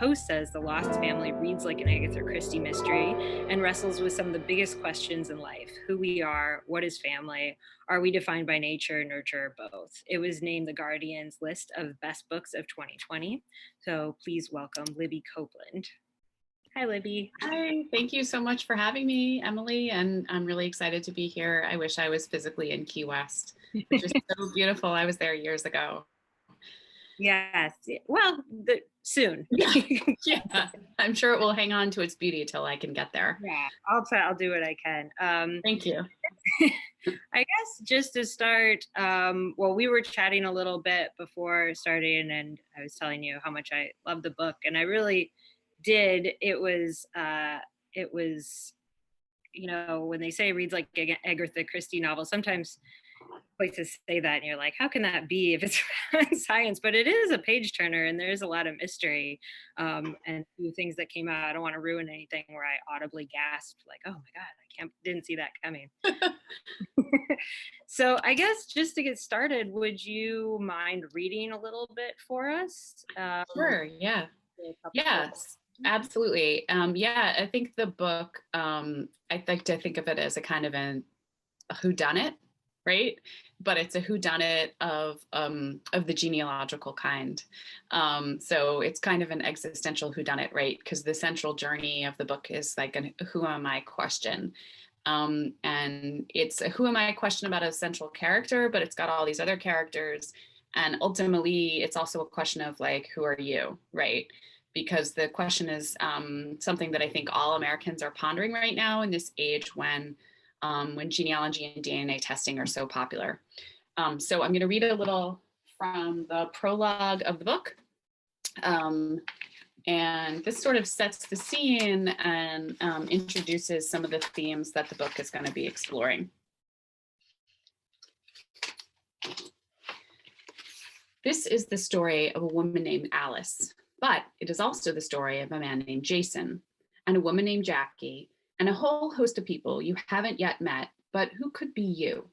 host says the Lost Family reads like an Agatha Christie mystery and wrestles with some of the biggest questions in life: who we are, what is family, are we defined by nature, nurture, or both? It was named the Guardian's list of best books of 2020. So please welcome Libby Copeland. Hi, Libby. Hi, thank you so much for having me, Emily, and I'm really excited to be here. I wish I was physically in Key West, which is so beautiful. I was there years ago. Yes, well, soon. Yeah, I'm sure it will hang on to its beauty till I can get there. Yeah, I'll do what I can. Thank you. I guess just to start, well, we were chatting a little bit before starting, and I was telling you how much I love the book, and I really did. It was, you know, when they say reads like Agatha Christie novel, sometimes places say that and you're like, how can that be if it's science? But it is a page turner, and there is a lot of mystery, and a few things that came out. I don't want to ruin anything where I audibly gasped like, oh my god, didn't see that coming. So I guess just to get started, would you mind reading a little bit for us? Sure, yeah. Yes, absolutely. Yeah, I think the book, I like to think of it as a kind of a whodunit, right? But it's a whodunit of the genealogical kind. So it's kind of an existential whodunit, right? Because the central journey of the book is like a who am I question. And it's a who am I question about a central character, but it's got all these other characters. And ultimately, it's also a question of like, who are you, right? Because the question is something that I think all Americans are pondering right now in this age when genealogy and DNA testing are so popular. So I'm going to read a little from the prologue of the book. And this sort of sets the scene and introduces some of the themes that the book is going to be exploring. This is the story of a woman named Alice, but it is also the story of a man named Jason and a woman named Jackie and a whole host of people you haven't yet met, but who could be you.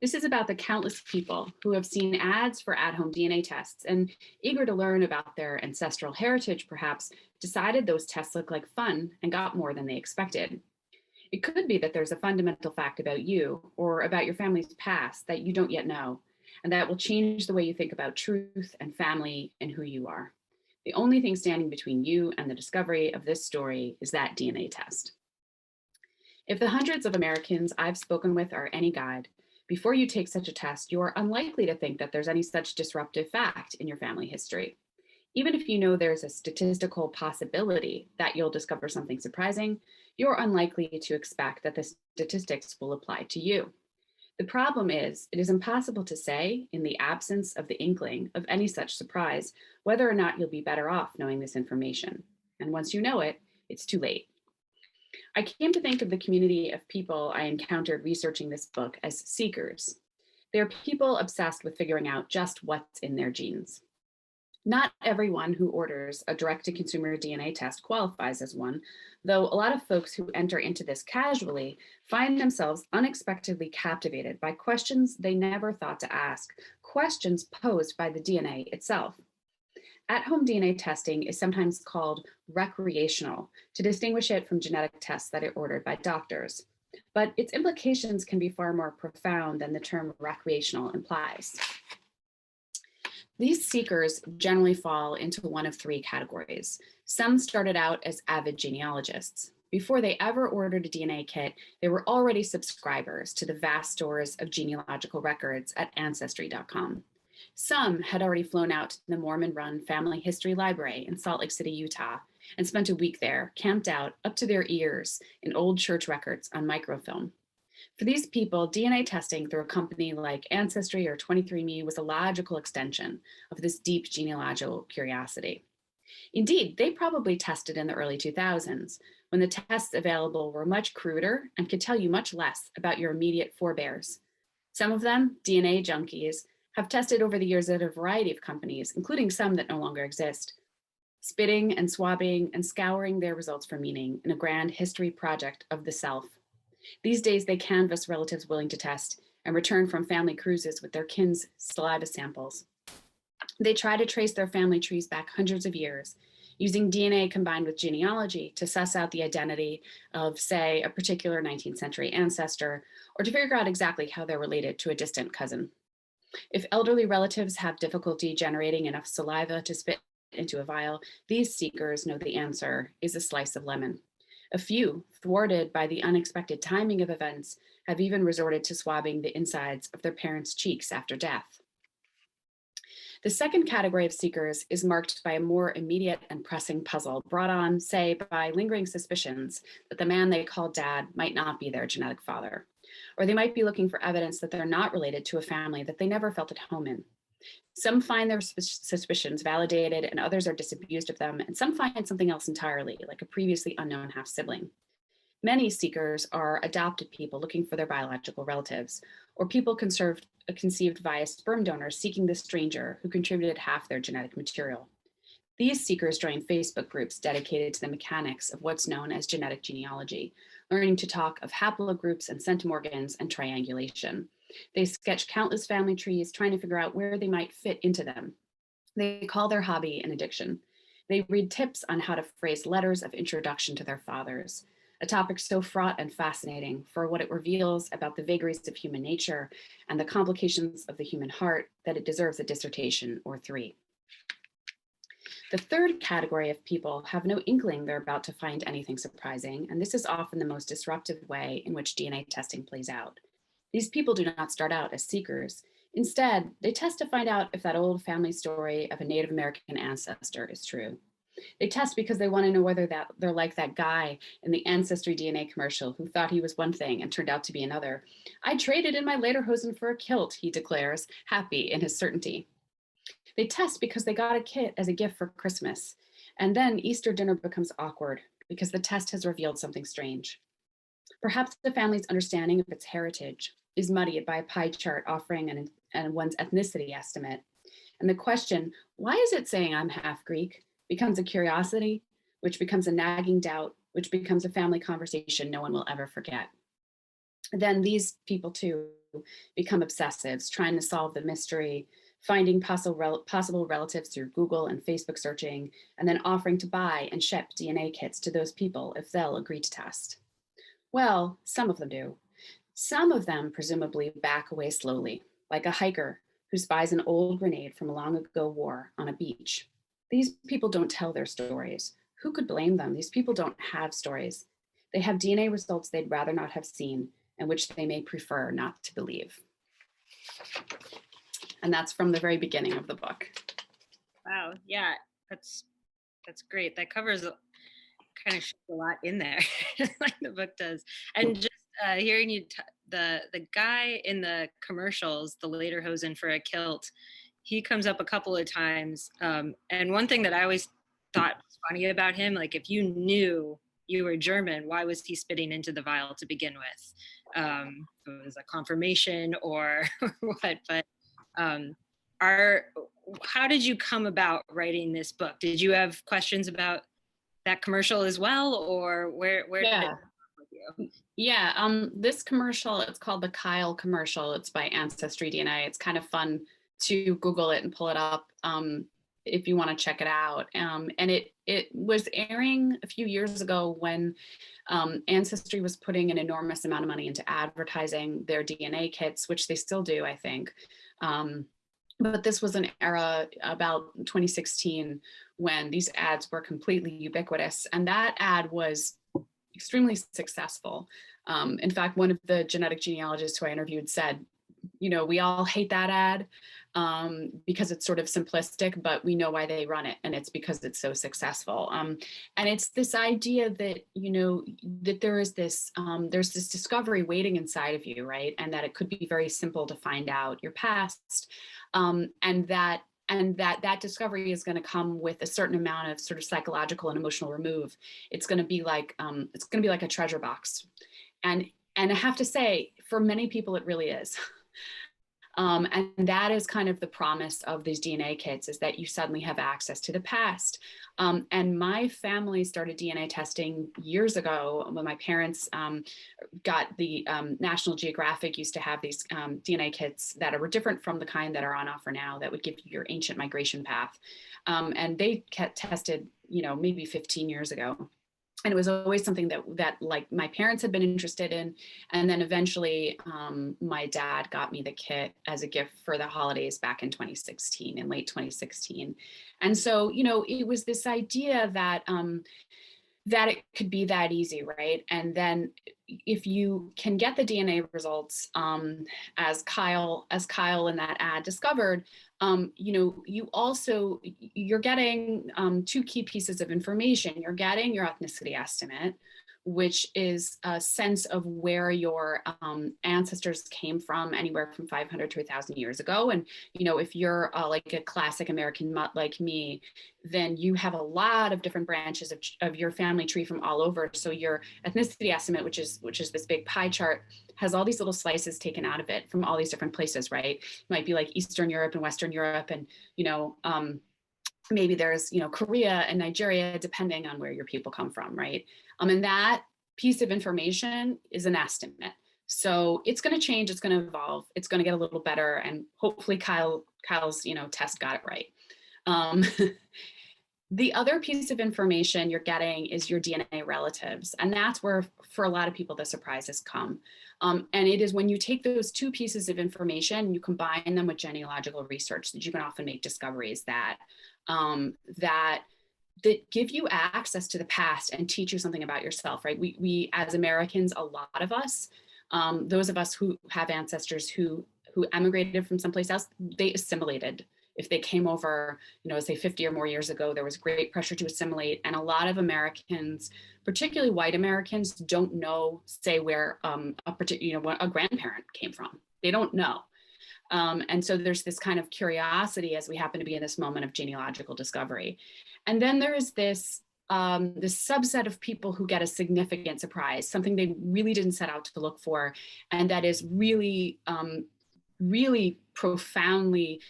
This is about the countless people who have seen ads for at-home DNA tests and, eager to learn about their ancestral heritage, perhaps, decided those tests look like fun and got more than they expected. It could be that there's a fundamental fact about you or about your family's past that you don't yet know, and that will change the way you think about truth and family and who you are. The only thing standing between you and the discovery of this story is that DNA test. If the hundreds of Americans I've spoken with are any guide, before you take such a test, you are unlikely to think that there's any such disruptive fact in your family history. Even if you know there's a statistical possibility that you'll discover something surprising, you're unlikely to expect that the statistics will apply to you. The problem is, it is impossible to say, in the absence of the inkling of any such surprise, whether or not you'll be better off knowing this information. And once you know it, it's too late. I came to think of the community of people I encountered researching this book as seekers. They're people obsessed with figuring out just what's in their genes. Not everyone who orders a direct-to-consumer DNA test qualifies as one, though a lot of folks who enter into this casually find themselves unexpectedly captivated by questions they never thought to ask, questions posed by the DNA itself. At-home DNA testing is sometimes called recreational to distinguish it from genetic tests that are ordered by doctors. But its implications can be far more profound than the term recreational implies. These seekers generally fall into one of three categories. Some started out as avid genealogists. Before they ever ordered a DNA kit, they were already subscribers to the vast stores of genealogical records at Ancestry.com. Some had already flown out to the Mormon-run Family History Library in Salt Lake City, Utah, and spent a week there, camped out up to their ears in old church records on microfilm. For these people, DNA testing through a company like Ancestry or 23andMe was a logical extension of this deep genealogical curiosity. Indeed, they probably tested in the early 2000s, when the tests available were much cruder and could tell you much less about your immediate forebears. Some of them, DNA junkies, have tested over the years at a variety of companies, including some that no longer exist, spitting and swabbing and scouring their results for meaning in a grand history project of the self. These days, they canvass relatives willing to test and return from family cruises with their kin's saliva samples. They try to trace their family trees back hundreds of years, using DNA combined with genealogy to suss out the identity of, say, a particular 19th century ancestor, or to figure out exactly how they're related to a distant cousin. If elderly relatives have difficulty generating enough saliva to spit into a vial, these seekers know the answer is a slice of lemon. A few, thwarted by the unexpected timing of events, have even resorted to swabbing the insides of their parents' cheeks after death. The second category of seekers is marked by a more immediate and pressing puzzle brought on, say, by lingering suspicions that the man they call dad might not be their genetic father, or they might be looking for evidence that they're not related to a family that they never felt at home in. Some find their suspicions validated and others are disabused of them, and some find something else entirely, like a previously unknown half-sibling. Many seekers are adopted people looking for their biological relatives, or people conceived via sperm donors seeking the stranger who contributed half their genetic material. These seekers join Facebook groups dedicated to the mechanics of what's known as genetic genealogy, learning to talk of haplogroups and centimorgans and triangulation. They sketch countless family trees, trying to figure out where they might fit into them. They call their hobby an addiction. They read tips on how to phrase letters of introduction to their fathers, a topic so fraught and fascinating for what it reveals about the vagaries of human nature and the complications of the human heart that it deserves a dissertation or three. The third category of people have no inkling they're about to find anything surprising, and this is often the most disruptive way in which DNA testing plays out. These people do not start out as seekers. Instead, they test to find out if that old family story of a Native American ancestor is true. They test because they want to know whether they're like that guy in the Ancestry DNA commercial who thought he was one thing and turned out to be another. I traded in my lederhosen for a kilt, he declares, happy in his certainty. They test because they got a kit as a gift for Christmas. And then Easter dinner becomes awkward because the test has revealed something strange. Perhaps the family's understanding of its heritage is muddied by a pie chart offering one's ethnicity estimate. And the question, why is it saying I'm half Greek, becomes a curiosity, which becomes a nagging doubt, which becomes a family conversation no one will ever forget. Then these people too become obsessives, trying to solve the mystery, finding possible relatives through Google and Facebook searching, and then offering to buy and ship DNA kits to those people if they'll agree to test. Well, some of them do. Some of them presumably back away slowly, like a hiker who spies an old grenade from a long ago war on a beach. These people don't tell their stories. Who could blame them? These people don't have stories. They have DNA results they'd rather not have seen and which they may prefer not to believe. And that's from the very beginning of the book. Wow, yeah, that's great. That covers kind of a lot in there, like the book does. And just hearing you, the guy in the commercials, the lederhosen for a kilt, he comes up a couple of times. And one thing that I always thought was funny about him, like if you knew you were German, why was he spitting into the vial to begin with? If it was a confirmation or what, but how did you come about writing this book? Did you have questions about that commercial as well, or where did it come with you? Yeah, this commercial, it's called the Kyle commercial. It's by Ancestry DNA. It's kind of fun to Google it and pull it up if you want to check it out. And it was airing a few years ago when Ancestry was putting an enormous amount of money into advertising their DNA kits, which they still do, I think. But this was an era about 2016 when these ads were completely ubiquitous. And that ad was extremely successful. In fact, one of the genetic genealogists who I interviewed said, you know, we all hate that ad because it's sort of simplistic, but we know why they run it, and it's because it's so successful. And it's this idea that, you know, that there's this discovery waiting inside of you, right? And that it could be very simple to find out your past, and that discovery is going to come with a certain amount of sort of psychological and emotional remove. It's going to be like a treasure box, and I have to say, for many people, it really is. And that is kind of the promise of these DNA kits, is that you suddenly have access to the past. And my family started DNA testing years ago when my parents got the National Geographic used to have these DNA kits that were different from the kind that are on offer now that would give you your ancient migration path. And they tested maybe 15 years ago. And it was always something that like my parents had been interested in. And then eventually my dad got me the kit as a gift for the holidays back in 2016, in late 2016. And so, it was this idea that that it could be that easy, right? And then if you can get the DNA results, as Kyle in that ad discovered, you're getting two key pieces of information. You're getting your ethnicity estimate, which is a sense of where your ancestors came from, anywhere from 500 to 1,000 years ago. And if you're like a classic American mutt like me, then you have a lot of different branches of your family tree from all over. So your ethnicity estimate, which is this big pie chart, has all these little slices taken out of it from all these different places, right? It might be like Eastern Europe and Western Europe, and maybe there's Korea and Nigeria, depending on where your people come from, right? And that piece of information is an estimate. So it's going to change, it's going to evolve, it's going to get a little better, and hopefully Kyle's test got it right. The other piece of information you're getting is your DNA relatives. And that's where, for a lot of people, the surprises come. And it is when you take those two pieces of information and you combine them with genealogical research that you can often make discoveries that give you access to the past and teach you something about yourself, right? We as Americans, a lot of us, those of us who have ancestors who emigrated from someplace else, they assimilated. If they came over, say 50 or more years ago, there was great pressure to assimilate. And a lot of Americans, particularly white Americans, don't know, say, where a grandparent came from. They don't know. And so there's this kind of curiosity as we happen to be in this moment of genealogical discovery. And then there's this subset of people who get a significant surprise, something they really didn't set out to look for. And that is really, really profoundly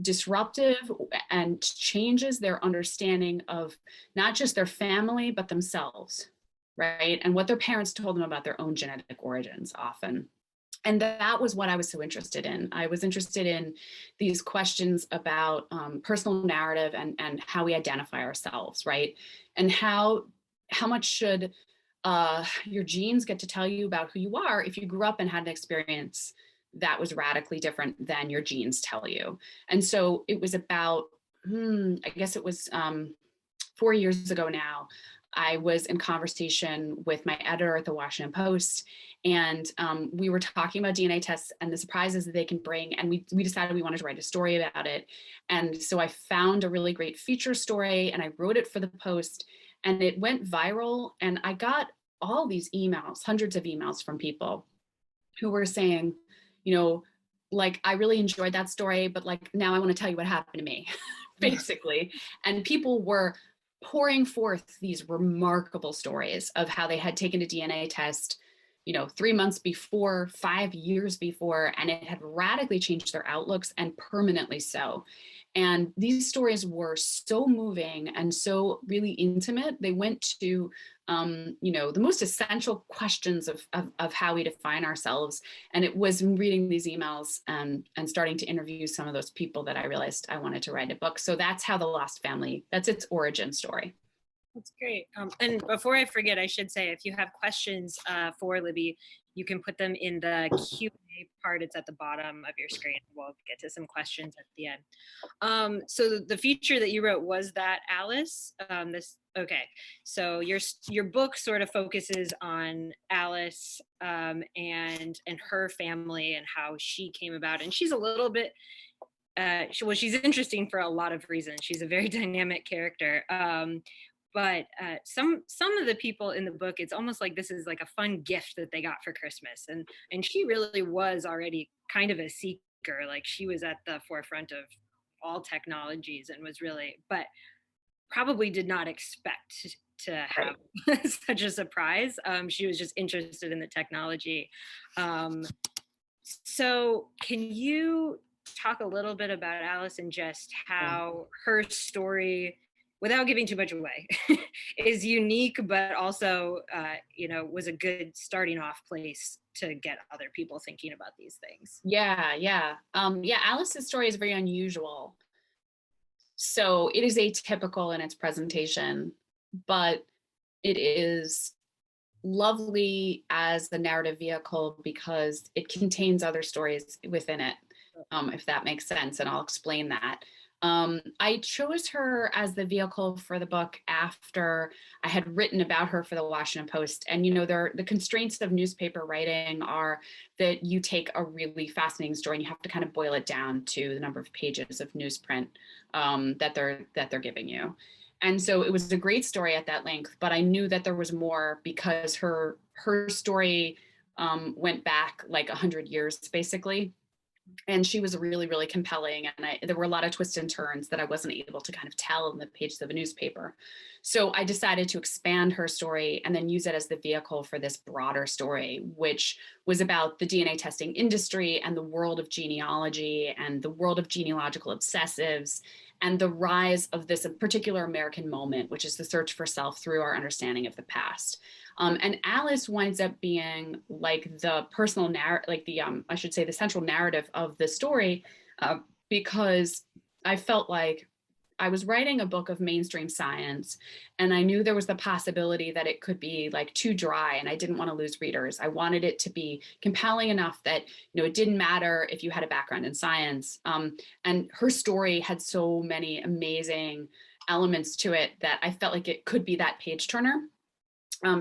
disruptive and changes their understanding of not just their family, but themselves, right? And what their parents told them about their own genetic origins often. And that was what I was so interested in. I was interested in these questions about personal narrative and how we identify ourselves, right? And how much should your genes get to tell you about who you are if you grew up and had an experience that was radically different than your genes tell you. And so it was about, I guess it was 4 years ago now, I was in conversation with my editor at the Washington Post, and we were talking about DNA tests and the surprises that they can bring. And we decided we wanted to write a story about it. And so I found a really great feature story and I wrote it for the Post, and it went viral. And I got all these emails, hundreds of emails from people who were saying, like, I really enjoyed that story, but like, now I want to tell you what happened to me, basically. And people were pouring forth these remarkable stories of how they had taken a DNA test, 3 months before, 5 years before, and it had radically changed their outlooks, and permanently so. And these stories were so moving and so really intimate. They went to, the most essential questions of how we define ourselves. And it was reading these emails and starting to interview some of those people that I realized I wanted to write a book. So that's how The Lost Family, that's its origin story. That's great. And before I forget, I should say, if you have questions for Libby, you can put them in the Q&A part. It's at the bottom of your screen. We'll get to some questions at the end. So the feature that you wrote, was that Alice? Okay. So your book sort of focuses on Alice and her family and how she came about. And she's a little bit, she's interesting for a lot of reasons. She's a very dynamic character. But some of the people in the book, it's almost like this is like a fun gift that they got for Christmas. And she really was already kind of a seeker. Like, she was at the forefront of all technologies and was really, but probably did not expect to have such a surprise. She was just interested in the technology. So can you talk a little bit about Alice and just how her story, without giving too much away, is unique, but also, was a good starting off place to get other people thinking about these things? Yeah. Alice's story is very unusual. So it is atypical in its presentation, but it is lovely as the narrative vehicle because it contains other stories within it, if that makes sense, and I'll explain that. I chose her as the vehicle for the book after I had written about her for the Washington Post. And, the constraints of newspaper writing are that you take a really fascinating story and you have to kind of boil it down to the number of pages of newsprint that they're giving you. And so it was a great story at that length, but I knew that there was more because her story went back like 100 years, basically. And she was really, really compelling. And there were a lot of twists and turns that I wasn't able to kind of tell in the pages of a newspaper. So I decided to expand her story and then use it as the vehicle for this broader story, which was about the DNA testing industry and the world of genealogy and the world of genealogical obsessives and the rise of this particular American moment, which is the search for self through our understanding of the past. And Alice winds up being like the personal narrative, like I should say, the central narrative of the story, because I felt like I was writing a book of mainstream science, and I knew there was the possibility that it could be like too dry, and I didn't want to lose readers. I wanted it to be compelling enough that, it didn't matter if you had a background in science. And her story had so many amazing elements to it that I felt like it could be that page turner.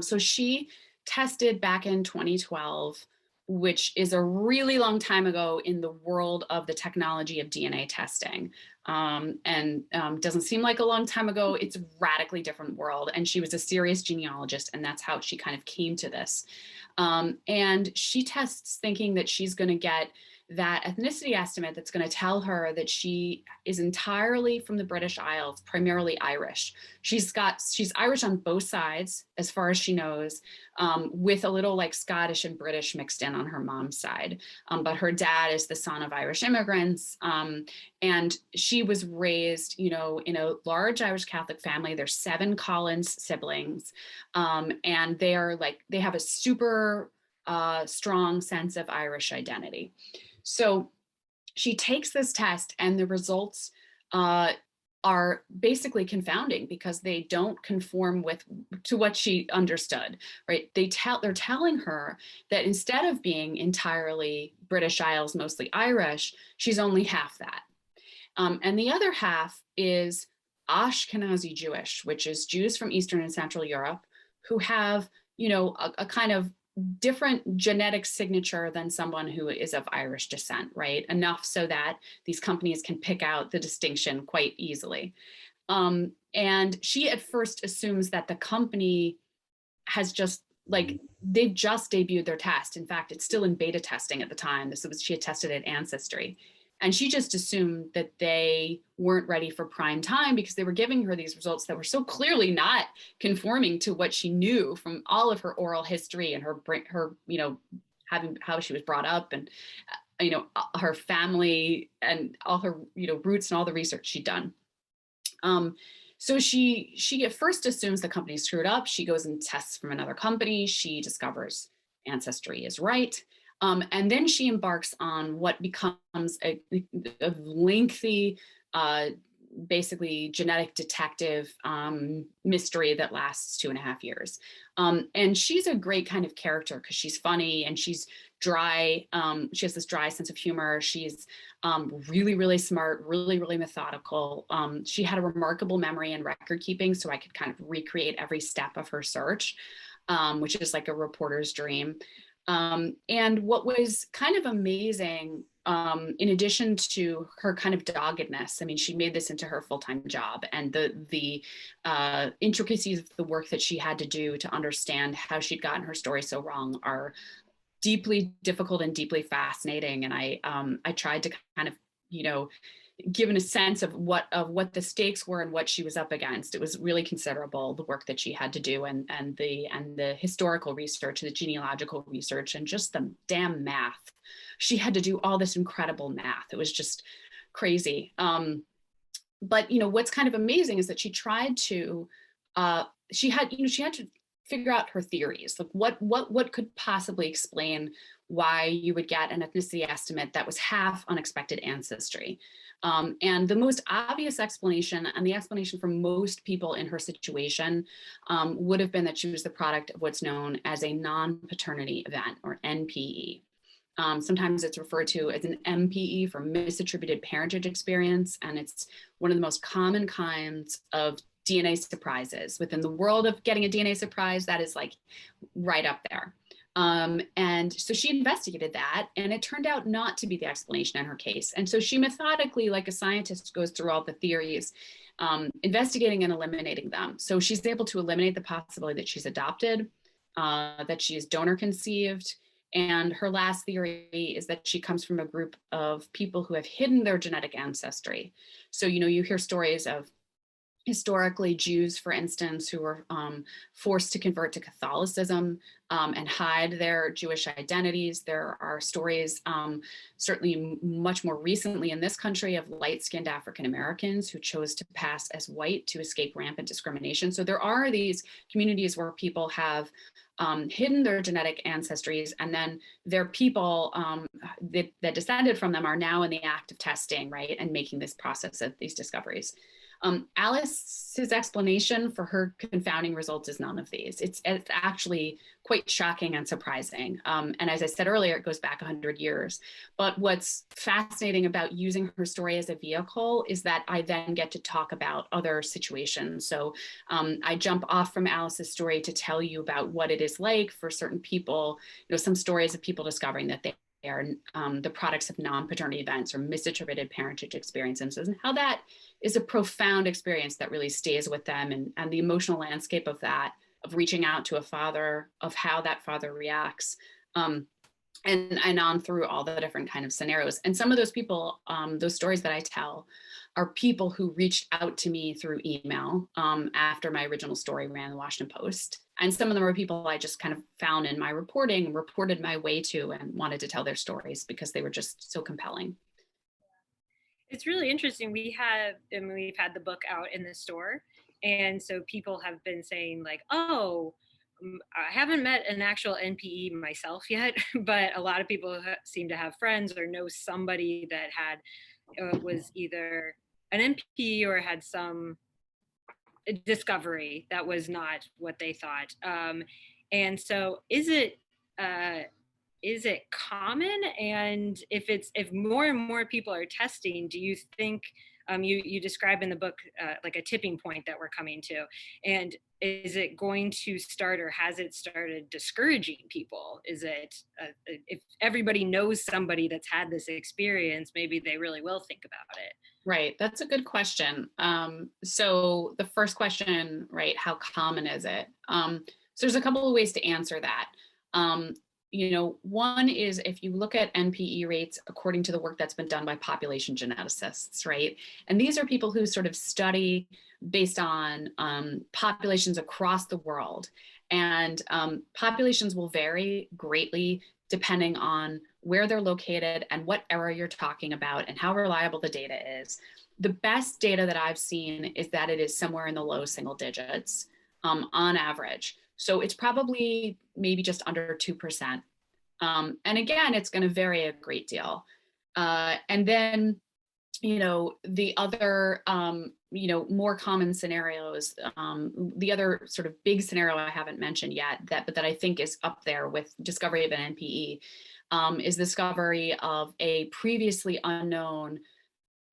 So she tested back in 2012, which is a really long time ago in the world of the technology of DNA testing. And doesn't seem like a long time ago. It's a radically different world. And she was a serious genealogist, and that's how she kind of came to this. And she tests thinking that she's going to get that ethnicity estimate that's going to tell her that she is entirely from the British Isles, primarily Irish. She's Irish on both sides, as far as she knows, with a little like Scottish and British mixed in on her mom's side. But her dad is the son of Irish immigrants. And she was raised, in a large Irish Catholic family. There's 7 Collins siblings. And they have a super strong sense of Irish identity. So she takes this test, and the results are basically confounding because they don't conform to what she understood, right? They're telling her that instead of being entirely British Isles, mostly Irish, she's only half that. And the other half is Ashkenazi Jewish, which is Jews from Eastern and Central Europe who have, a kind of different genetic signature than someone who is of Irish descent, right? Enough so that these companies can pick out the distinction quite easily. And she at first assumes that the company has they've just debuted their test. In fact, it's still in beta testing at the time. She had tested at Ancestry. And she just assumed that they weren't ready for prime time because they were giving her these results that were so clearly not conforming to what she knew from all of her oral history and her having how she was brought up and, her family and all her, roots and all the research she'd done. So she at first assumes the company screwed up. She goes and tests from another company. She discovers Ancestry is right. And then she embarks on what becomes a lengthy, basically genetic detective mystery that lasts 2.5 years. And she's a great kind of character because she's funny and she's dry. She has this dry sense of humor. She's really, really smart, really, really methodical. She had a remarkable memory and record keeping, so I could kind of recreate every step of her search, which is like a reporter's dream. And what was kind of amazing, in addition to her kind of doggedness, I mean, she made this into her full-time job, and the intricacies of the work that she had to do to understand how she'd gotten her story so wrong are deeply difficult and deeply fascinating. And I tried to kind of, given a sense of what the stakes were and what she was up against. It was really considerable, the work that she had to do and the historical research, the genealogical research, and just the damn math. She had to do all this incredible math. It was just crazy. But what's kind of amazing is that she tried to she had to figure out her theories. Like what could possibly explain why you would get an ethnicity estimate that was half unexpected ancestry. And the most obvious explanation, and the explanation for most people in her situation, would have been that she was the product of what's known as a non-paternity event, or NPE. Sometimes it's referred to as an MPE, for misattributed parentage experience, and it's one of the most common kinds of DNA surprises. Within the world of getting a DNA surprise, that is like right up there. And so she investigated that, and it turned out not to be the explanation in her case. And so she methodically, like a scientist, goes through all the theories, investigating and eliminating them. So she's able to eliminate the possibility that she's adopted, that she is donor conceived. And her last theory is that she comes from a group of people who have hidden their genetic ancestry. So, you hear stories of historically Jews, for instance, who were forced to convert to Catholicism and hide their Jewish identities. There are stories, certainly much more recently in this country, of light-skinned African Americans who chose to pass as white to escape rampant discrimination. So there are these communities where people have hidden their genetic ancestries, and then their people that descended from them are now in the act of testing, right, and making this process of these discoveries. Alice's explanation for her confounding results is none of these. It's actually quite shocking and surprising. And as I said earlier, it goes back 100 years. But what's fascinating about using her story as a vehicle is that I then get to talk about other situations. So I jump off from Alice's story to tell you about what it is like for certain people, some stories of people discovering that they are the products of non-paternity events or misattributed parentage experiences, and how that is a profound experience that really stays with them, and the emotional landscape of that, of reaching out to a father, of how that father reacts, and on through all the different kind of scenarios. And some of those people, those stories that I tell, are people who reached out to me through email after my original story ran in the Washington Post. And some of them are people I just kind of found in my reporting, reported my way to, and wanted to tell their stories because they were just so compelling. It's really interesting. We've had the book out in the store, and so people have been saying like, oh, I haven't met an actual NPE myself yet, but a lot of people seem to have friends or know somebody that had was either an NPE or had some discovery that was not what they thought. And so is it common? And if more and more people are testing, do you think you describe in the book like a tipping point that we're coming to, and is it going to start, or has it started discouraging people? Is it if everybody knows somebody that's had this experience, maybe they really will think about it? Right, that's a good question. So the first question, right, how common is it? So there's a couple of ways to answer that. One is, if you look at NPE rates according to the work that's been done by population geneticists, right? And these are people who sort of study based on populations across the world. And populations will vary greatly depending on where they're located and what era you're talking about and how reliable the data is. The best data that I've seen is that it is somewhere in the low single digits on average. So it's probably maybe just under 2%. And again, it's going to vary a great deal. And then, the other, more common scenarios, the other sort of big scenario I haven't mentioned yet, but that I think is up there with discovery of an NPE, is discovery of a previously unknown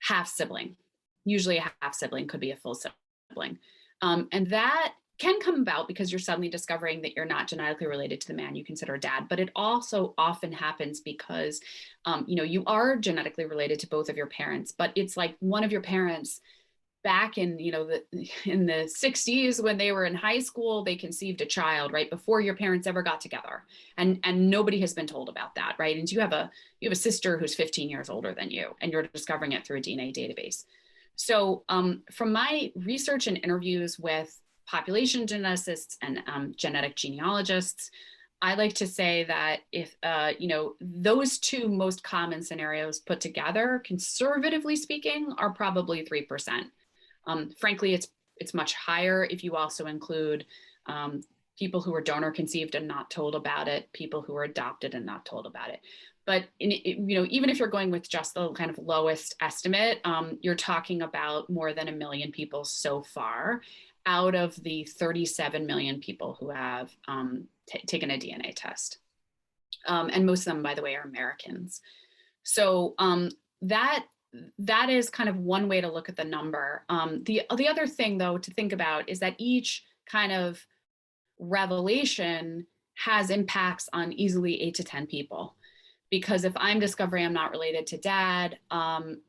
half sibling. Usually a half sibling, could be a full sibling. And that can come about because you're suddenly discovering that you're not genetically related to the man you consider a dad. But it also often happens because, you are genetically related to both of your parents, but it's like one of your parents back in, in the 60s when they were in high school, they conceived a child right before your parents ever got together. And nobody has been told about that, right? And you have a sister who's 15 years older than you, and you're discovering it through a DNA database. So from my research and interviews with population geneticists and genetic genealogists, I like to say that if, those two most common scenarios put together, conservatively speaking, are probably 3%. Frankly, it's much higher if you also include people who were donor conceived and not told about it, people who were adopted and not told about it. But even if you're going with just the kind of lowest estimate, you're talking about more than 1 million people so far out of the 37 million people who have taken a DNA test. And most of them, by the way, are Americans. So that is kind of one way to look at the number. The other thing, though, to think about is that each kind of revelation has impacts on easily 8 to 10 people. Because if I'm discovering I'm not related to dad,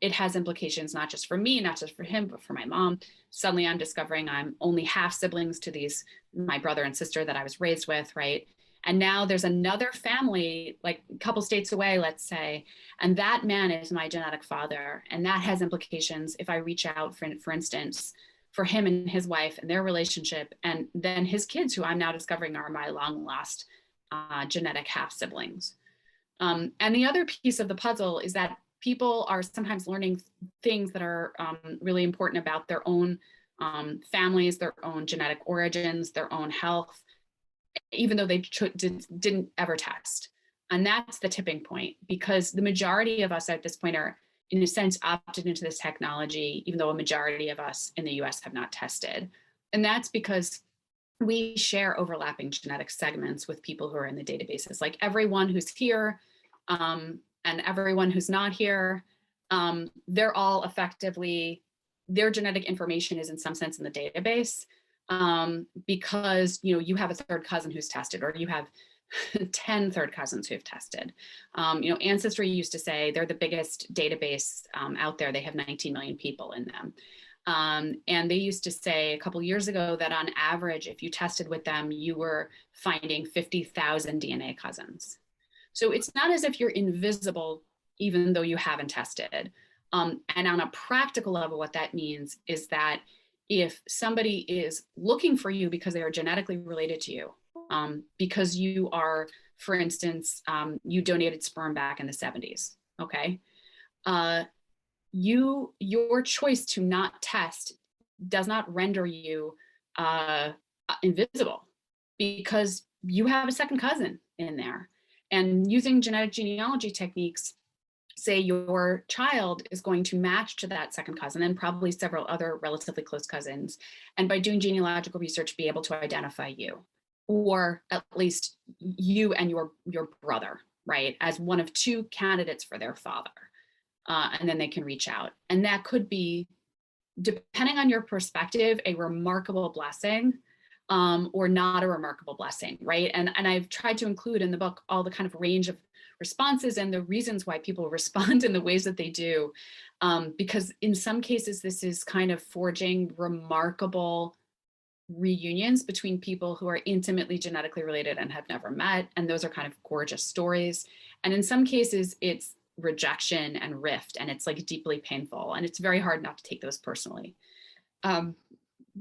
it has implications not just for me, not just for him, but for my mom. Suddenly I'm discovering I'm only half siblings to my brother and sister that I was raised with, right? And now there's another family, like a couple states away, let's say, and that man is my genetic father. And that has implications if I reach out, for instance, for him and his wife and their relationship, and then his kids, who I'm now discovering are my long lost genetic half siblings. And the other piece of the puzzle is that people are sometimes learning things that are really important about their own families, their own genetic origins, their own health, even though they didn't ever test. And that's the tipping point, because the majority of us at this point are, in a sense, opted into this technology, even though a majority of us in the US have not tested. And that's because we share overlapping genetic segments with people who are in the databases. Like everyone who's here and everyone who's not here, they're all effectively, their genetic information is in some sense in the database, because you have a third cousin who's tested, or you have 10 third cousins who have tested. Ancestry used to say they're the biggest database out there. They have 19 million people in them. And they used to say a couple years ago that on average, if you tested with them, you were finding 50,000 DNA cousins. So it's not as if you're invisible, even though you haven't tested. And on a practical level, what that means is that if somebody is looking for you because they are genetically related to you, because you are, for instance, you donated sperm back in the 70s, okay? Your choice to not test does not render you invisible, because you have a second cousin in there. And using genetic genealogy techniques, say your child is going to match to that second cousin and probably several other relatively close cousins. And by doing genealogical research, be able to identify you, or at least you and your brother, right, as one of 2 candidates for their father. And then they can reach out. And that could be, depending on your perspective, a remarkable blessing, or not a remarkable blessing, right? And I've tried to include in the book all the kind of range of responses and the reasons why people respond in the ways that they do, because in some cases, this is kind of forging remarkable reunions between people who are intimately genetically related and have never met. And those are kind of gorgeous stories. And in some cases, it's rejection and rift, and it's like deeply painful. And it's very hard not to take those personally.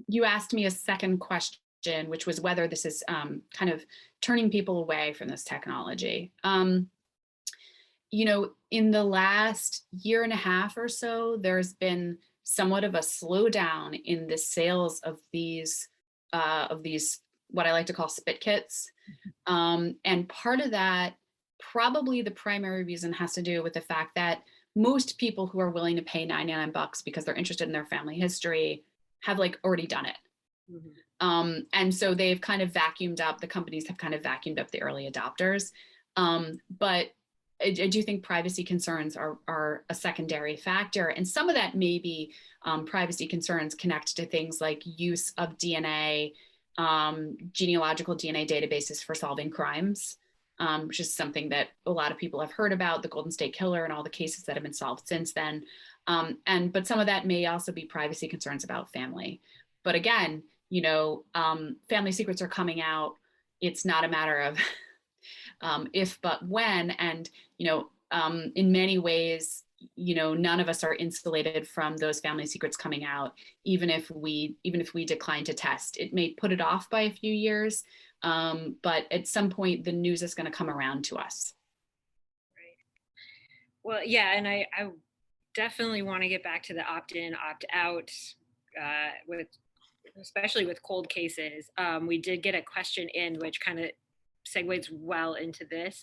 You asked me a second question, which was whether this is kind of turning people away from this technology. In the last year and a half or so, there's been somewhat of a slowdown in the sales of these what I like to call spit kits. And part of that, probably the primary reason, has to do with the fact that most people who are willing to pay $99 because they're interested in their family history have already done it. Mm-hmm. And so they've kind of vacuumed up, the companies have kind of vacuumed up the early adopters. But I do think privacy concerns are a secondary factor. And some of that may be privacy concerns connected to things like use of DNA, genealogical DNA databases for solving crimes, which is something that a lot of people have heard about, the Golden State Killer and all the cases that have been solved since then. But some of that may also be privacy concerns about family. But again, family secrets are coming out. It's not a matter of if, but when. And, in many ways, none of us are insulated from those family secrets coming out, even if we decline to test. It may put it off by a few years, but at some point the news is going to come around to us. Right. Well, yeah, and I definitely want to get back to the opt-in, opt-out with especially with cold cases. We did get a question in which kind of segues well into this.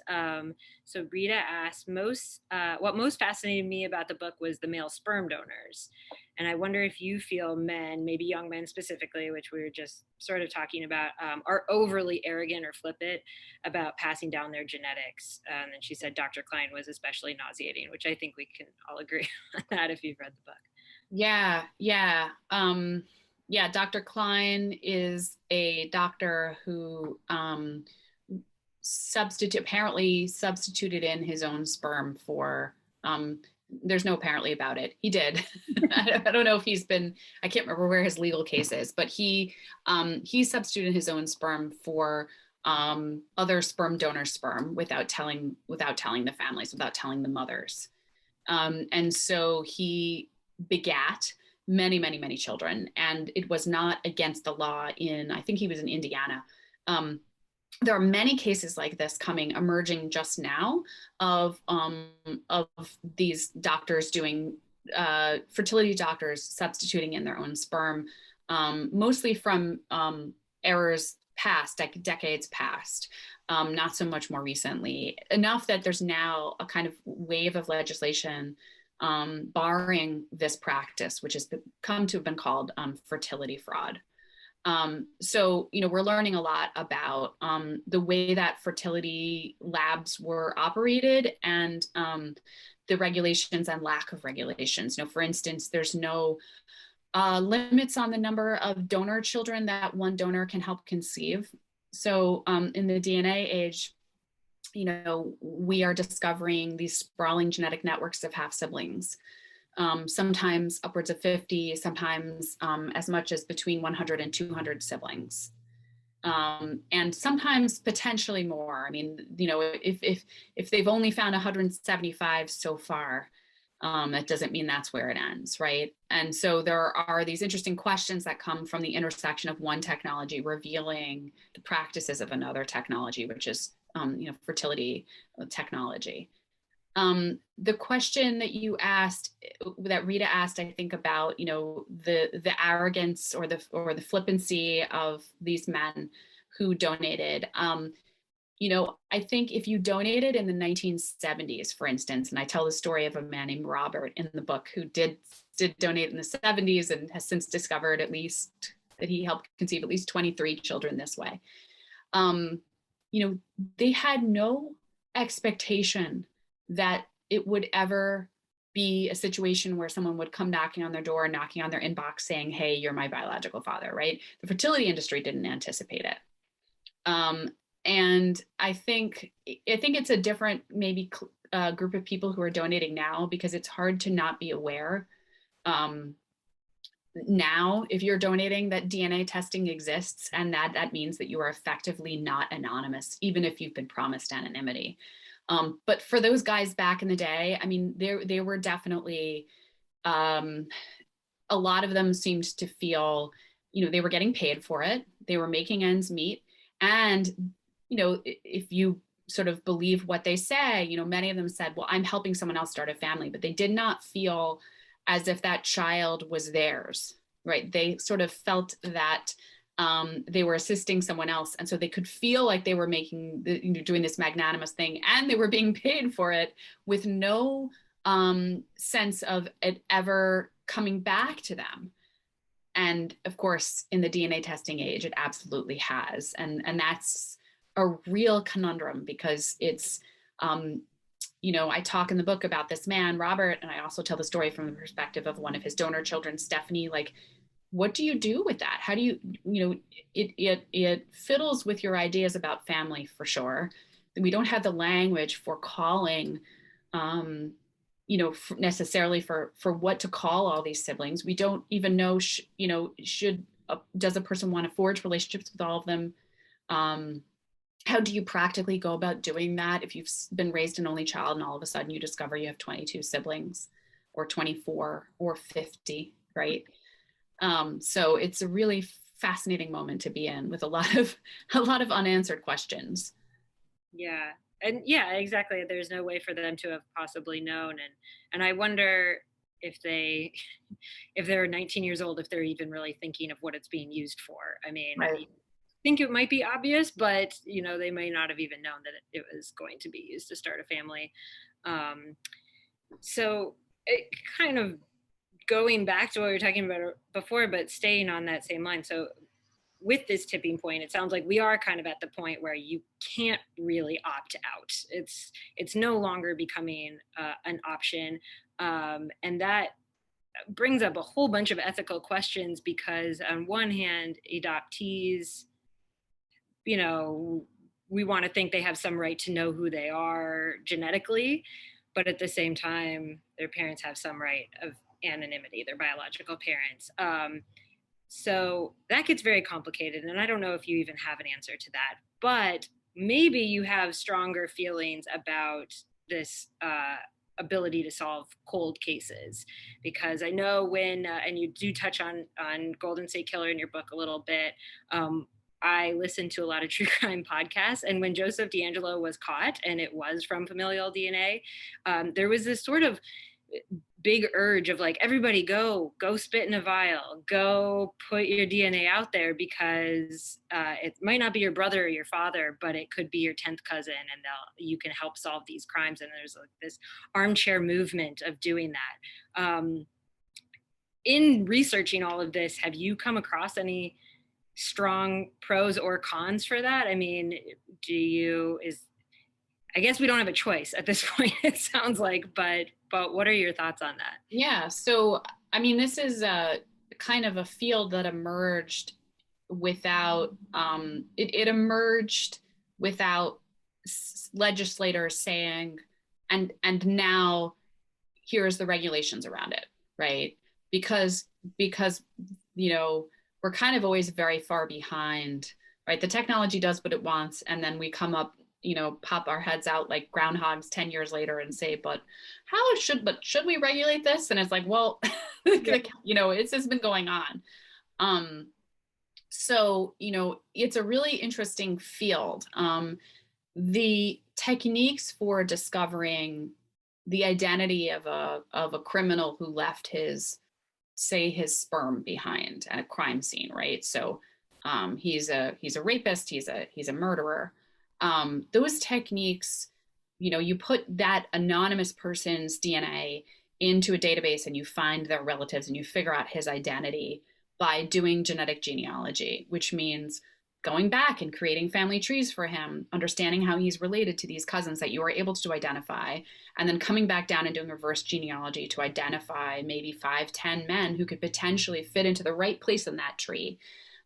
So Rita asked, what most fascinated me about the book was the male sperm donors. And I wonder if you feel men, maybe young men specifically, which we were just sort of talking about, are overly arrogant or flippant about passing down their genetics. And she said Dr. Klein was especially nauseating, which I think we can all agree on that if you've read the book. Yeah. Dr. Klein is a doctor who apparently substituted in his own sperm for, there's no apparently about it. He did. I don't know if I can't remember where his legal case is, but he substituted his own sperm for other sperm donor sperm without telling the families, without telling the mothers. And so he begat many children, and it was not against the law I think he was in Indiana. There are many cases like this emerging just now of these doctors doing fertility doctors substituting in their own sperm, mostly from errors past, decades past, not so much more recently, enough that there's now a kind of wave of legislation barring this practice, which has come to have been called fertility fraud. So, we're learning a lot about the way that fertility labs were operated and the regulations and lack of regulations. For instance, there's no limits on the number of donor children that one donor can help conceive. So in the DNA age, we are discovering these sprawling genetic networks of half siblings. Sometimes upwards of 50, sometimes as much as between 100 and 200 siblings. And sometimes potentially more. I mean, if they've only found 175 so far, that doesn't mean that's where it ends, right? And so there are these interesting questions that come from the intersection of one technology revealing the practices of another technology, which is, fertility technology. The question that you asked, that Rita asked, I think about, the arrogance or the flippancy of these men who donated. I think if you donated in the 1970s, for instance, and I tell the story of a man named Robert in the book who did donate in the 70s and has since discovered at least that he helped conceive at least 23 children this way. They had no expectation that it would ever be a situation where someone would come knocking on their door, knocking on their inbox saying, hey, you're my biological father, right? The fertility industry didn't anticipate it. And I think it's a different maybe group of people who are donating now, because it's hard to not be aware now, if you're donating, that DNA testing exists, and that means that you are effectively not anonymous, even if you've been promised anonymity. But for those guys back in the day, I mean, they were definitely, a lot of them seemed to feel, they were getting paid for it. They were making ends meet. And, if you sort of believe what they say, many of them said, well, I'm helping someone else start a family, but they did not feel as if that child was theirs, right? They sort of felt that they were assisting someone else. And so they could feel like they were doing this magnanimous thing, and they were being paid for it with no sense of it ever coming back to them. And of course, in the DNA testing age, it absolutely has. And that's a real conundrum, because it's, I talk in the book about this man, Robert, and I also tell the story from the perspective of one of his donor children, Stephanie. Like, what do you do with that? How do you, it fiddles with your ideas about family for sure. We don't have the language for calling, necessarily for what to call all these siblings. We don't even know, does a person want to forge relationships with all of them? How do you practically go about doing that if you've been raised an only child and all of a sudden you discover you have 22 siblings or 24 or 50, right? So it's a really fascinating moment to be in, with a lot of unanswered questions. Yeah. And yeah, exactly. There's no way for them to have possibly known. And I wonder if they're 19 years old, if they're even really thinking of what it's being used for. I mean, Right. I think it might be obvious, but they may not have even known that it was going to be used to start a family. So it kind of going back to what we were talking about before, but staying on that same line. So with this tipping point, it sounds like we are kind of at the point where you can't really opt out. It's no longer becoming an option, and that brings up a whole bunch of ethical questions, because on one hand, adoptees, we want to think they have some right to know who they are genetically, but at the same time, their parents have some right of anonymity, their biological parents. So that gets very complicated, and I don't know if you even have an answer to that, but maybe you have stronger feelings about this ability to solve cold cases, because I know and you do touch on Golden State Killer in your book a little bit. I listened to a lot of true crime podcasts, and when Joseph DeAngelo was caught, and it was from familial DNA, there was this sort of big urge of like, everybody go spit in a vial, go put your DNA out there, because it might not be your brother or your father, but it could be your 10th cousin, and you can help solve these crimes. And there's like this armchair movement of doing that. In researching all of this, have you come across any strong pros or cons for that? I mean, I guess we don't have a choice at this point, it sounds like, but what are your thoughts on that? Yeah. So, I mean, this is a kind of a field that emerged without, it emerged without legislators saying, and now here's the regulations around it, right? Because, we're kind of always very far behind, right? The technology does what it wants, and then we come up, pop our heads out like groundhogs 10 years later and say, but should we regulate this? And it's like, well, it's just been going on. So, it's a really interesting field. The techniques for discovering the identity of a criminal who left his sperm behind at a crime scene, right? So he's a rapist, he's a murderer. Those techniques, you put that anonymous person's DNA into a database and you find their relatives and you figure out his identity by doing genetic genealogy, which means going back and creating family trees for him, understanding how he's related to these cousins that you were able to identify, and then coming back down and doing reverse genealogy to identify maybe 5-10 men who could potentially fit into the right place in that tree.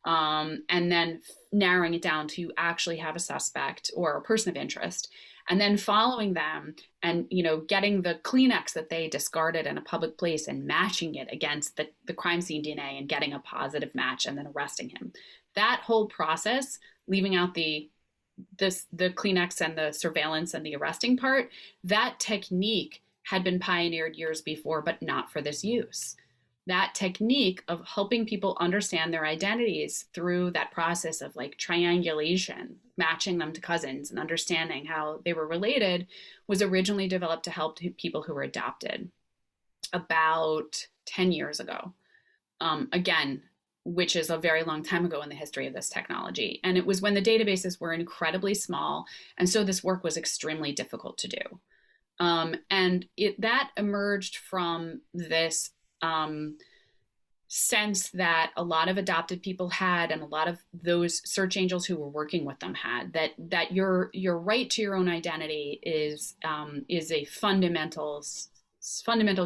And then narrowing it down to actually have a suspect or a person of interest, and then following them and, getting the Kleenex that they discarded in a public place and matching it against the crime scene DNA and getting a positive match and then arresting him. That whole process, leaving out the Kleenex and the surveillance and the arresting part, that technique had been pioneered years before, but not for this use. That technique of helping people understand their identities through that process of like triangulation, matching them to cousins and understanding how they were related, was originally developed to help people who were adopted about 10 years ago. Again, which is a very long time ago in the history of this technology. And it was when the databases were incredibly small. And so this work was extremely difficult to do. And that emerged from this sense that a lot of adopted people had, and a lot of those search angels who were working with them had, that your right to your own identity is a fundamental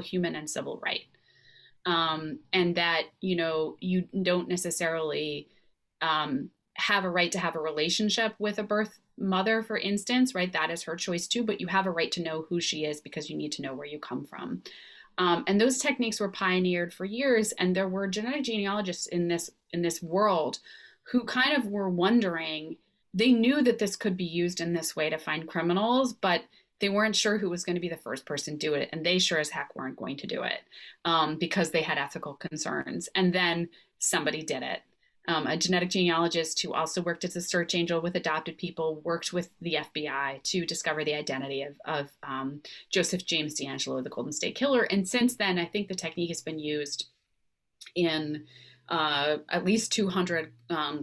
human and civil right, and that you don't necessarily have a right to have a relationship with a birth mother, for instance, right? That is her choice too, but you have a right to know who she is because you need to know where you come from. And those techniques were pioneered for years, and there were genetic genealogists in this world who kind of were wondering. They knew that this could be used in this way to find criminals, but they weren't sure who was going to be the first person to do it, and they sure as heck weren't going to do it because they had ethical concerns. And then somebody did it. a genetic genealogist who also worked as a search angel with adopted people, worked with the FBI to discover the identity of Joseph James D'Angelo, the Golden State Killer. And since then, I think the technique has been used in at least 200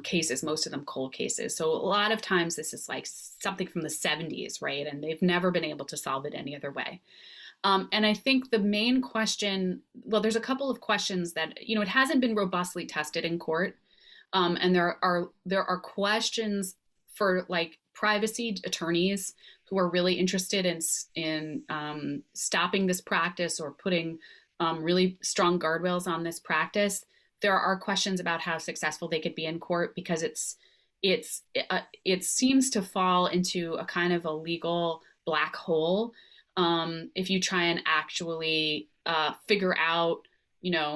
cases, most of them cold cases. So a lot of times this is like something from the 70s, right? And they've never been able to solve it any other way. And I think the main question, well, there's a couple of questions that, it hasn't been robustly tested in court. And there are questions for like privacy attorneys who are really interested in stopping this practice or putting really strong guardrails on this practice. There are questions about how successful they could be in court because it seems to fall into a kind of a legal black hole if you try and actually figure out,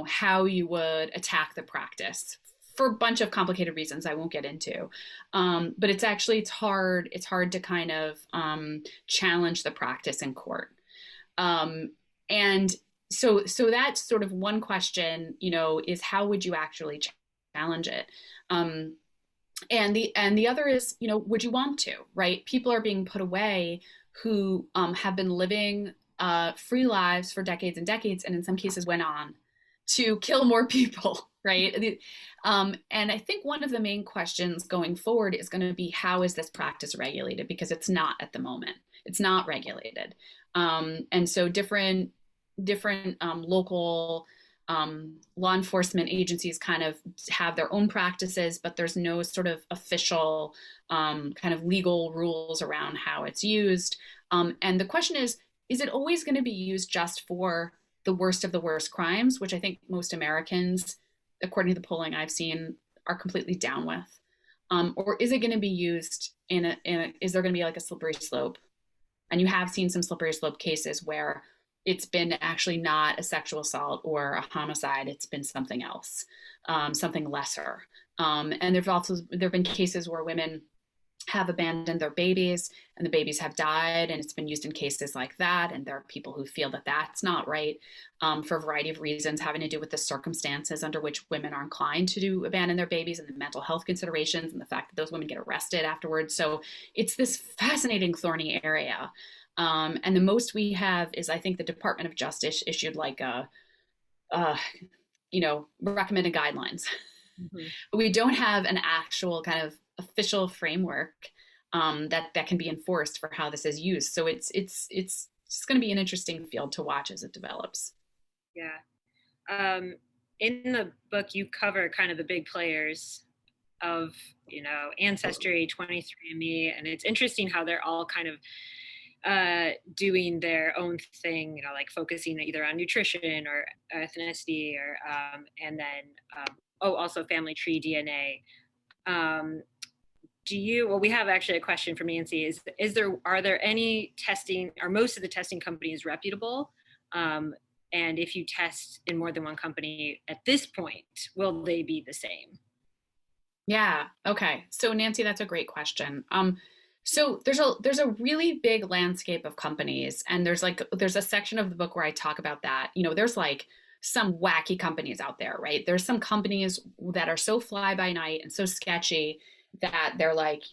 how you would attack the practice for a bunch of complicated reasons I won't get into. But it's hard. It's hard to kind of challenge the practice in court. And so that's sort of one question, is how would you actually challenge it? And the other is, would you want to, right? People are being put away who have been living free lives for decades and decades, and in some cases went on to kill more people, right? And I think one of the main questions going forward is going to be, how is this practice regulated? Because it's not at the moment. It's not regulated. And so different local law enforcement agencies kind of have their own practices, but there's no sort of official kind of legal rules around how it's used. And the question is it always going to be used just for the worst of the worst crimes, which I think most Americans, according to the polling I've seen, are completely down with? Or is it going to be used is there going to be like a slippery slope? And you have seen some slippery slope cases where it's been actually not a sexual assault or a homicide. It's been something else, something lesser. And there've been cases where women have abandoned their babies and the babies have died, and it's been used in cases like that. And there are people who feel that that's not right for a variety of reasons having to do with the circumstances under which women are inclined to abandon their babies and the mental health considerations and the fact that those women get arrested afterwards. So it's this fascinating, thorny area. And the most we have is, I think, the Department of Justice issued like recommended guidelines. Mm-hmm. But we don't have an actual kind of official framework that can be enforced for how this is used. So it's just going to be an interesting field to watch as it develops. Yeah. In the book, you cover kind of the big players of, Ancestry, 23andMe, and it's interesting how they're all kind of doing their own thing, like focusing either on nutrition or ethnicity or and then also family tree DNA. We have actually a question from Nancy. Are there any testing, are most of the testing companies reputable? And if you test in more than one company at this point, will they be the same? Yeah. Okay. So Nancy, that's a great question. So there's a really big landscape of companies, and there's a section of the book where I talk about that. There's like some wacky companies out there, right? There's some companies that are so fly by night and so sketchy that they're like,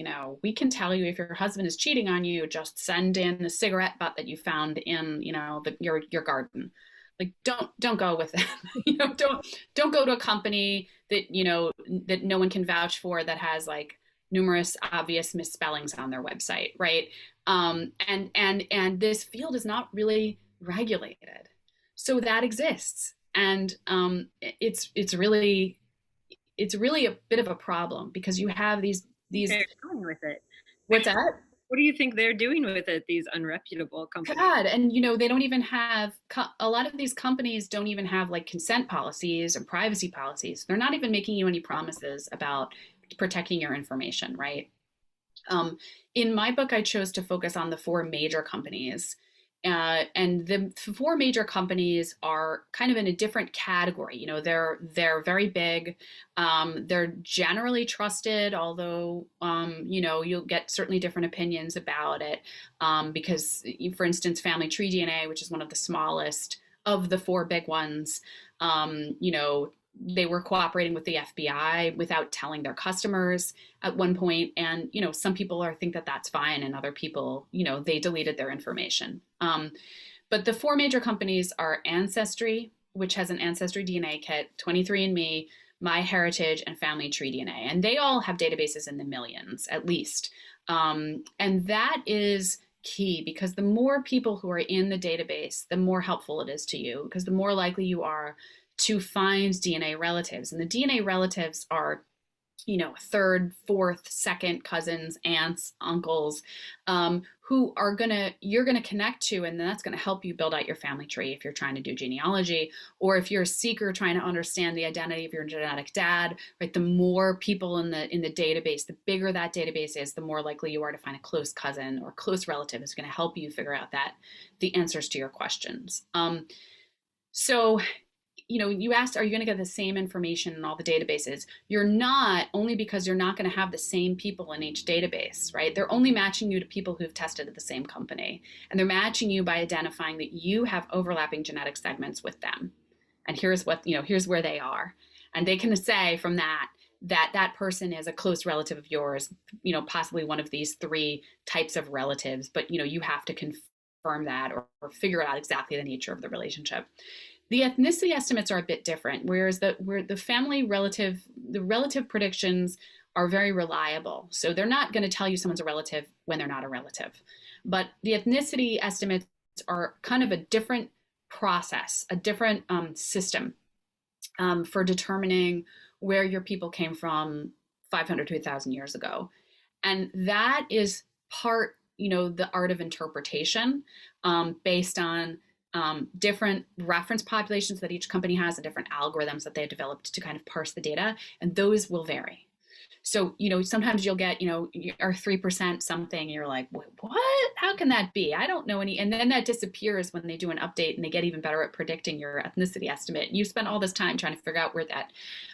we can tell you if your husband is cheating on you, just send in the cigarette butt that you found in, your garden. Like, don't go with it. Don't go to a company that, that no one can vouch for, that has like numerous obvious misspellings on their website, right? And this field is not really regulated, so that exists, and it's really a bit of a problem because you have these. They're doing with it. What's that? What do you think they're doing with it? These unreputable companies. God, and they don't even have. A lot of these companies don't even have like consent policies or privacy policies. They're not even making you any promises about protecting your information, right? In my book, I chose to focus on the four major companies. And the four major companies are kind of in a different category. They're very big. They're generally trusted, although, you'll get certainly different opinions about it. Because, for instance, Family Tree DNA, which is one of the smallest of the four big ones, they were cooperating with the FBI without telling their customers at one point. And, some people think that that's fine, and other people, they deleted their information. But the four major companies are Ancestry, which has an Ancestry DNA kit, 23andMe, MyHeritage, and Family Tree DNA. And they all have databases in the millions, at least. And that is key, because the more people who are in the database, the more helpful it is to you, because the more likely you are to find DNA relatives. And the DNA relatives are, third, fourth, second cousins, aunts, uncles, who are you're gonna connect to, and then that's gonna help you build out your family tree if you're trying to do genealogy, or if you're a seeker trying to understand the identity of your genetic dad, right? The more people in the database, the bigger that database is, the more likely you are to find a close cousin or close relative is gonna help you figure out the answers to your questions. So you asked, are you going to get the same information in all the databases? You're not, only because you're not going to have the same people in each database, right? They're only matching you to people who've tested at the same company. And they're matching you by identifying that you have overlapping genetic segments with them. And here's where they are. And they can say from that person is a close relative of yours, possibly one of these three types of relatives, but you have to confirm that or figure out exactly the nature of the relationship. The ethnicity estimates are a bit different, whereas the relative predictions are very reliable. So they're not going to tell you someone's a relative when they're not a relative. But the ethnicity estimates are kind of a different process, a different system for determining where your people came from 500 to 1,000 years ago. And that is part, the art of interpretation based on different reference populations that each company has and different algorithms that they've developed to kind of parse the data, and those will vary. So, sometimes you'll get, our 3% something, and you're like, what? How can that be? I don't know any. And then that disappears when they do an update and they get even better at predicting your ethnicity estimate. And you spent all this time trying to figure out where that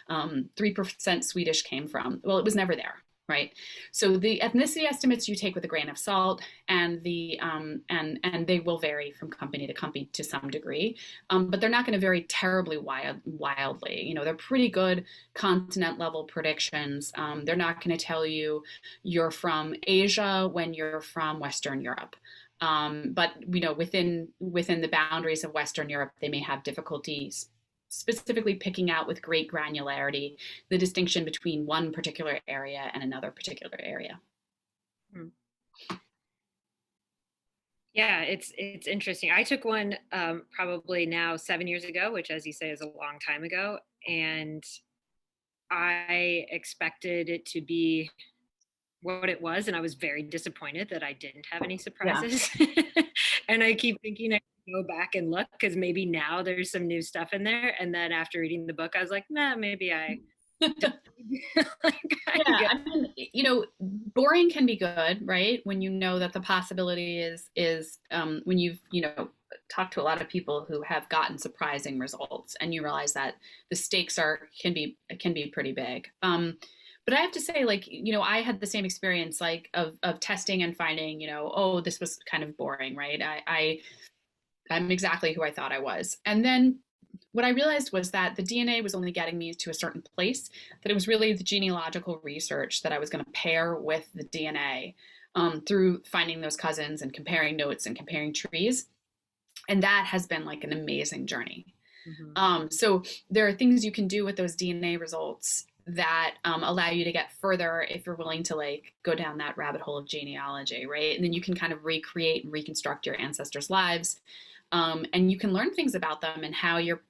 3% Swedish came from. Well, it was never there. Right. So the ethnicity estimates you take with a grain of salt, and and they will vary from company to company to some degree, but they're not going to vary terribly wildly. They're pretty good continent level predictions. They're not going to tell you you're from Asia when you're from Western Europe. But within the boundaries of Western Europe, they may have difficulties specifically picking out with great granularity the distinction between one particular area and another particular area. Yeah, it's interesting. I took one probably now 7 years ago, which, as you say, is a long time ago, and I expected it to be what it was, and I was very disappointed that I didn't have any surprises. Yeah. And I keep thinking I can go back and look, because maybe now there's some new stuff in there. And then after reading the book, I was like, nah, maybe I I mean, boring can be good, right? When you know that the possibility is when you've talked to a lot of people who have gotten surprising results, and you realize that the stakes can be pretty big. But I have to say, I had the same experience, of testing and finding, oh, this was kind of boring, right? I'm exactly who I thought I was. And then what I realized was that the DNA was only getting me to a certain place, that it was really the genealogical research that I was going to pair with the DNA through finding those cousins and comparing notes and comparing trees. And that has been an amazing journey. Mm-hmm. So there are things you can do with those DNA results that allow you to get further if you're willing to go down that rabbit hole of genealogy, right? And then you can kind of recreate and reconstruct your ancestors' lives, and you can learn things about them and how your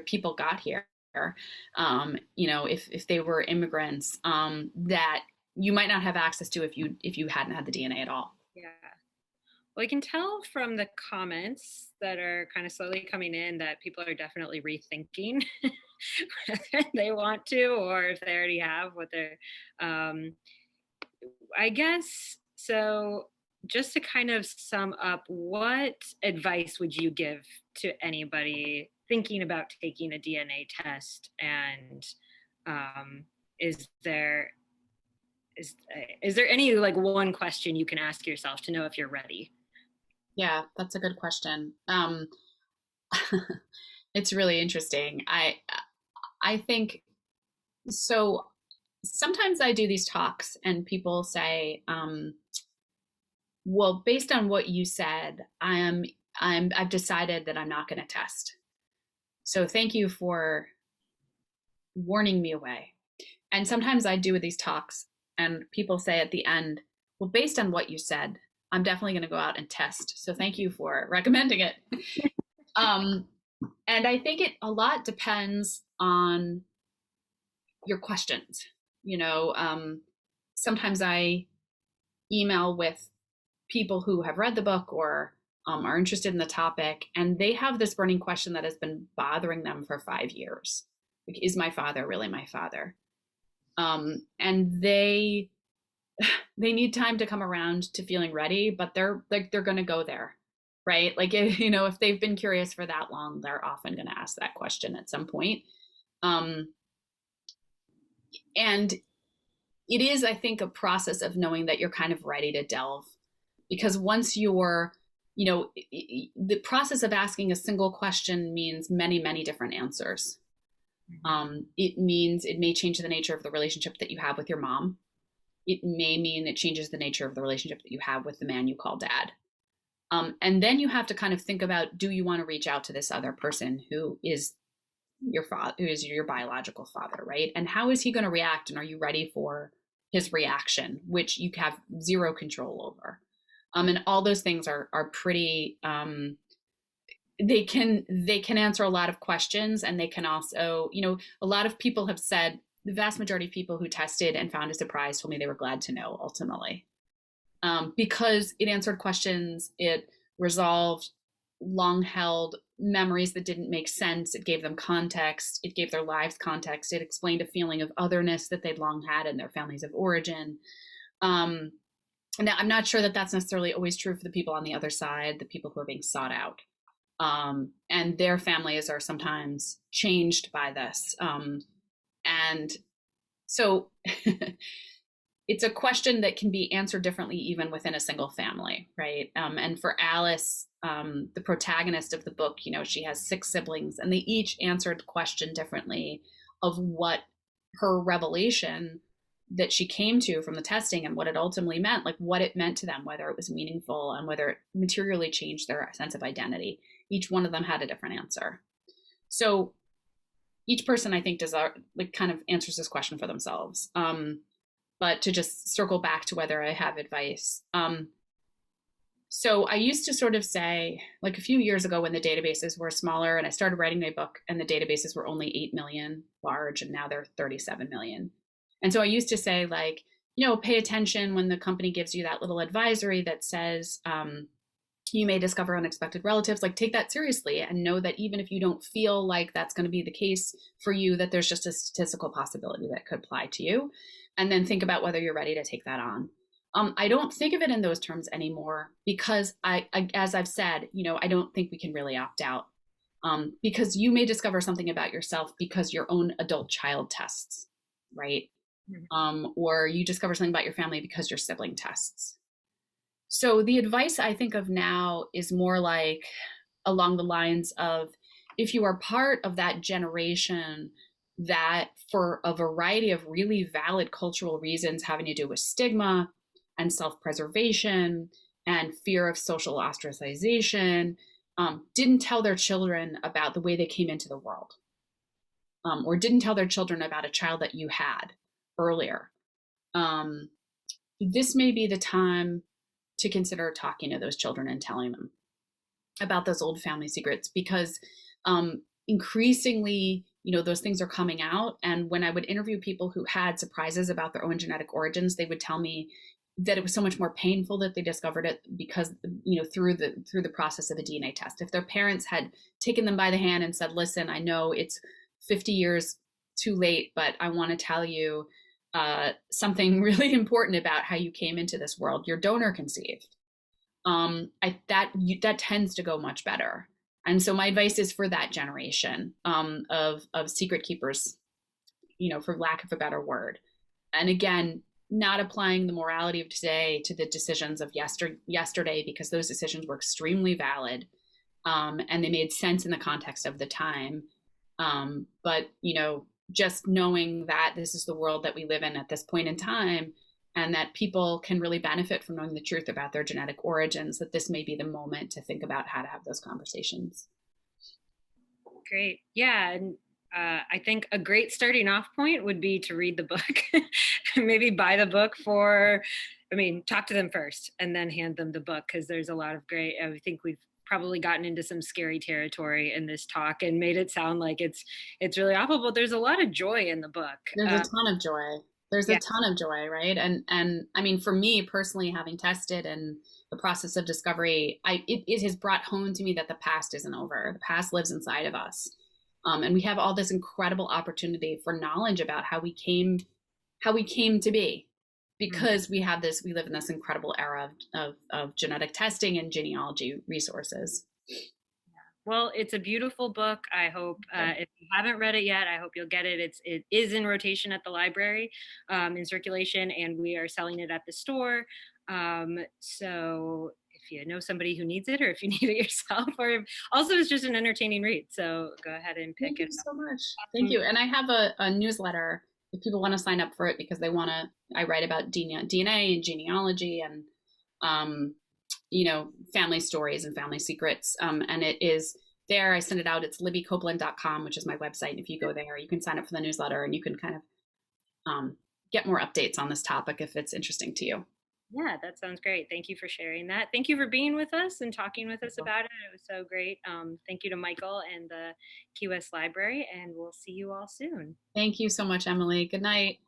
people got here. If they were immigrants that you might not have access to if you hadn't had the DNA at all. Yeah. Well, I can tell from the comments that are kind of slowly coming in that people are definitely rethinking whether they want to, or if they already have what they're, I guess, so just to kind of sum up, what advice would you give to anybody thinking about taking a DNA test? And is there any one question you can ask yourself to know if you're ready? Yeah, that's a good question. It's really interesting. I think so. Sometimes I do these talks and people say, well, based on what you said, I've decided that I'm not going to test. So thank you for warning me away. And sometimes I do with these talks and people say at the end, well, based on what you said, I'm definitely going to go out and test. So thank you for recommending it. And I think it a lot depends on your questions. Sometimes I email with people who have read the book or are interested in the topic, and they have this burning question that has been bothering them for 5 years. Like, is my father really my father? And they need time to come around to feeling ready, but they're going to go there, right? Like, if they've been curious for that long, they're often going to ask that question at some point. And it is, I think, a process of knowing that you're kind of ready to delve, because once you're, the process of asking a single question means many, many different answers. It means it may change the nature of the relationship that you have with your mom. It may mean it changes the nature of the relationship that you have with the man you call dad. And then you have to kind of think about, do you want to reach out to this other person who is your father, who is your biological father, right? And how is he going to react? And are you ready for his reaction, which you have zero control over? And all those things are pretty, they can answer a lot of questions, and they can also, a lot of people have said, the vast majority of people who tested and found a surprise told me they were glad to know ultimately, because it answered questions, it resolved long held memories that didn't make sense, it gave them context, it gave their lives context, it explained a feeling of otherness that they'd long had in their families of origin. Now, I'm not sure that that's necessarily always true for the people on the other side, the people who are being sought out. And their families are sometimes changed by this. And so it's a question that can be answered differently even within a single family, right? And for Alice, the protagonist of the book, she has 6 siblings, and they each answered the question differently of what her revelation that she came to from the testing and what it ultimately meant, like what it meant to them, whether it was meaningful and whether it materially changed their sense of identity. Each one of them had a different answer. So each person, I think, kind of answers this question for themselves. But to just circle back to whether I have advice. So I used to sort of say, like a few years ago when the databases were smaller and I started writing my book and the databases were only 8 million large, and now they're 37 million. And so I used to say, like, pay attention when the company gives you that little advisory that says, you may discover unexpected relatives, like take that seriously and know that even if you don't feel like that's going to be the case for you, that there's just a statistical possibility that could apply to you. And then think about whether you're ready to take that on. I don't think of it in those terms anymore because I as I've said, I don't think we can really opt out, because you may discover something about yourself because your own adult child tests, right? Or you discover something about your family because your sibling tests. So the advice I think of now is more like along the lines of, if you are part of that generation that for a variety of really valid cultural reasons having to do with stigma and self-preservation and fear of social ostracization, didn't tell their children about the way they came into the world, or didn't tell their children about a child that you had earlier, this may be the time to consider talking to those children and telling them about those old family secrets, because increasingly, those things are coming out. And when I would interview people who had surprises about their own genetic origins, they would tell me that it was so much more painful that they discovered it because, through the process of a DNA test. If their parents had taken them by the hand and said, listen, I know it's 50 years too late, but I want to tell you something really important about how you came into this world. Your donor conceived. That tends to go much better. And so my advice is for that generation of secret keepers, for lack of a better word. And again, not applying the morality of today to the decisions of yesterday, because those decisions were extremely valid, and they made sense in the context of the time. But just knowing that this is the world that we live in at this point in time, and that people can really benefit from knowing the truth about their genetic origins, that this may be the moment to think about how to have those conversations. Great. Yeah. And I think a great starting off point would be to read the book. Maybe buy the book talk to them first and then hand them the book, because there's a lot of great, I think we've probably gotten into some scary territory in this talk and made it sound like it's really awful, but there's a lot of joy in the book. There's a ton of joy. There's Yeah. a ton of joy, right? And I mean, for me personally, having tested and the process of discovery, it has brought home to me that the past isn't over. The past lives inside of us, and we have all this incredible opportunity for knowledge about how we came to be, because we live in this incredible era of genetic testing and genealogy resources. Well, it's a beautiful book. I hope if you haven't read it yet, I hope you'll get it. It is in rotation at the library, in circulation, and we are selling it at the store. So if you know somebody who needs it, or if you need it yourself, or also it's just an entertaining read. So go ahead and pick Thank it you up. so much. Thank you. And I have a newsletter if people want to sign up for it, because they want to. I write about DNA and genealogy and family stories and family secrets. And it is there. I send it out. It's libbycopeland.com, which is my website. And if you go there, you can sign up for the newsletter and you can kind of get more updates on this topic if it's interesting to you. Yeah, that sounds great. Thank you for sharing that. Thank you for being with us and talking with us about it. It was so great. Thank you to Michael and the Key West Library, and we'll see you all soon. Thank you so much, Emily. Good night.